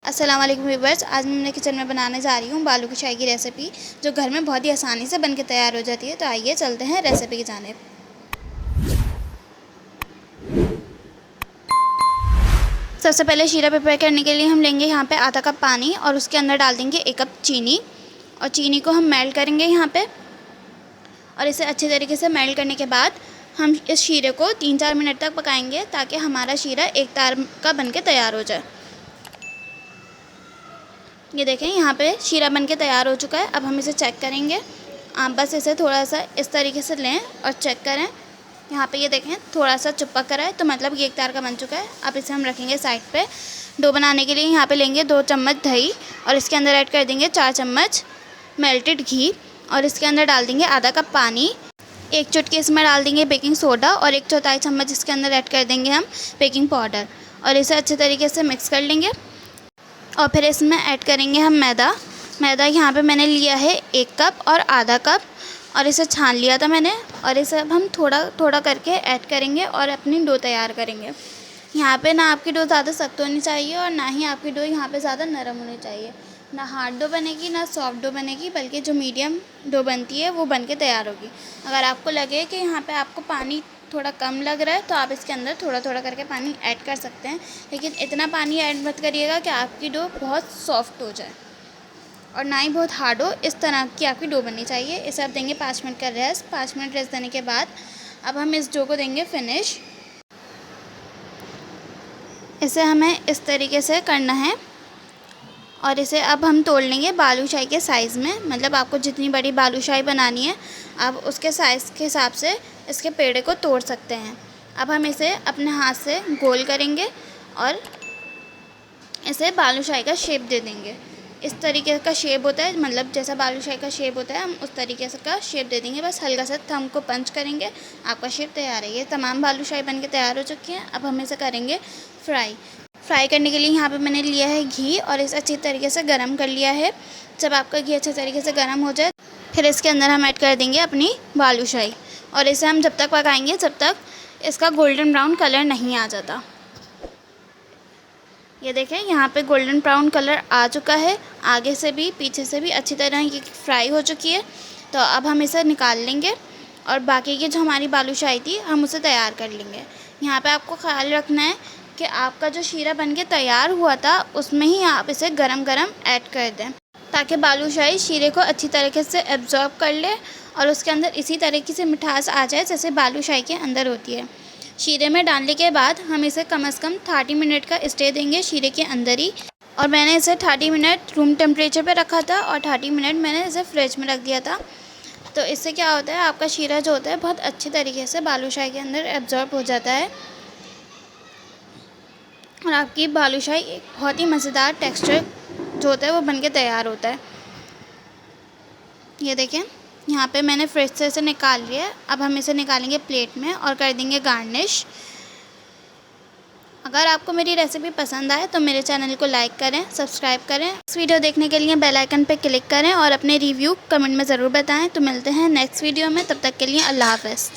अस्सलाम वालेकुम व्यूअर्स। आज मैं अपने किचन में बनाने जा रही हूँ बालू की शाही की रेसिपी, जो घर में बहुत ही आसानी से बनके तैयार हो जाती है। तो आइए चलते हैं रेसिपी की जानिब। सबसे पहले शीरा प्रिपेयर करने के लिए हम लेंगे यहाँ पे आधा कप पानी और उसके अंदर डाल देंगे 1 कप चीनी। और चीनी को हम मेल्ट करेंगे यहाँ पे, और इसे अच्छे तरीके से मेल्ट करने के बाद हम इस शीरे को 3-4 मिनट तक पकाएंगे, ताकि हमारा शीरा एक तार का बनके तैयार हो जाए। ये देखें, यहाँ पे शीरा बनके तैयार हो चुका है। अब हम इसे चेक करेंगे। आप बस इसे थोड़ा सा इस तरीके से लें और चेक करें। यहाँ पे ये देखें, थोड़ा सा चिपक कर है, तो मतलब ये एक तार का बन चुका है। अब इसे हम रखेंगे साइड पे। डो बनाने के लिए यहाँ पे लेंगे 2 चम्मच दही, और इसके अंदर ऐड कर देंगे 4 चम्मच मेल्टेड घी, और इसके अंदर डाल देंगे आधा कप पानी। 1 चुटकी इसमें डाल देंगे बेकिंग सोडा, और 1/4 चम्मच इसके अंदर ऐड कर देंगे हम बेकिंग पाउडर, और इसे अच्छे तरीके से मिक्स कर लेंगे। और फिर इसमें ऐड करेंगे हम मैदा यहाँ पे मैंने लिया है 1 कप और आधा कप, और इसे छान लिया था मैंने। और इसे अब हम थोड़ा थोड़ा करके ऐड करेंगे और अपनी डो तैयार करेंगे। यहाँ पे ना आपकी डो ज़्यादा सख्त होनी चाहिए, और ना ही आपकी डो यहाँ पे ज़्यादा नरम होनी चाहिए। ना हार्ड डो बनेगी ना सॉफ्ट डो बनेगी, बल्कि जो मीडियम डो बनती है वो बन के तैयार होगी। अगर आपको लगे कि यहाँ पे आपको पानी थोड़ा कम लग रहा है, तो आप इसके अंदर थोड़ा थोड़ा करके पानी ऐड कर सकते हैं, लेकिन इतना पानी ऐड मत करिएगा कि आपकी डो बहुत सॉफ्ट हो जाए, और ना ही बहुत हार्ड हो। इस तरह की आपकी डो बननी चाहिए। इसे आप देंगे 5 मिनट का रेस्ट। 5 मिनट रेस्ट देने के बाद अब हम इस डो को देंगे फिनिश। इसे हमें इस तरीके से करना है, और इसे अब हम तोड़ लेंगे बालूशाही के साइज़ में। मतलब आपको जितनी बड़ी बालूशाही बनानी है, आप उसके साइज़ के हिसाब से इसके पेड़े को तोड़ सकते हैं। अब हम इसे अपने हाथ से गोल करेंगे और इसे बालूशाही का शेप दे देंगे। इस तरीके का शेप होता है, मतलब जैसा बालूशाही का शेप होता है, हम उस तरीके से का शेप दे देंगे। बस हल्का सा थंब को पंच करेंगे, आपका शेप तैयार है। ये तमाम बालूशाही बनके तैयार हो चुकी हैं। अब हम इसे करेंगे फ्राई करने के लिए यहाँ पे मैंने लिया है घी, और इसे अच्छी तरीके से गरम कर लिया है। जब आपका घी अच्छे तरीके से गरम हो जाए, फिर इसके अंदर हम ऐड कर देंगे अपनी बालूशाही, और इसे हम जब तक पकाएंगे जब तक इसका गोल्डन ब्राउन कलर नहीं आ जाता। ये देखें, यहाँ पे गोल्डन ब्राउन कलर आ चुका है। आगे से भी पीछे से भी अच्छी तरह ये फ्राई हो चुकी है। तो अब हम इसे निकाल लेंगे, और बाकी की जो हमारी बालूशाही थी हम उसे तैयार कर लेंगे। यहाँ पे आपको ख्याल रखना है कि आपका जो शीरा बनके तैयार हुआ था उसमें ही आप इसे गरम गरम ऐड कर दें, ताकि बालूशाही शीरे को अच्छी तरीके से एब्जॉर्ब कर ले, और उसके अंदर इसी तरीके से मिठास आ जाए जैसे बालूशाही के अंदर होती है। शीरे में डालने के बाद हम इसे कम से कम 30 मिनट का स्टे देंगे शीरे के अंदर ही। और मैंने इसे 30 मिनट रूम टेम्परेचर पे रखा था, और 30 मिनट मैंने इसे फ्रिज में रख दिया था। तो इससे क्या होता है, आपका शीरा जो होता है बहुत अच्छी तरीके से बालूशाही के अंदर एब्जॉर्ब हो जाता है, और आपकी बालूशाही एक बहुत ही मज़ेदार टेक्सचर जो होता है वो बनके तैयार होता है। ये देखें, यहाँ पे मैंने फ्रिज से इसे निकाल लिया है। अब हम इसे निकालेंगे प्लेट में और कर देंगे गार्निश। अगर आपको मेरी रेसिपी पसंद आए तो मेरे चैनल को लाइक करें, सब्सक्राइब करें। इस वीडियो देखने के लिए बेल आइकन पे क्लिक करें, और अपने रिव्यू कमेंट में ज़रूर बताएं। तो मिलते हैं नेक्स्ट वीडियो में, तब तक के लिए अल्लाह हाफ़िज़।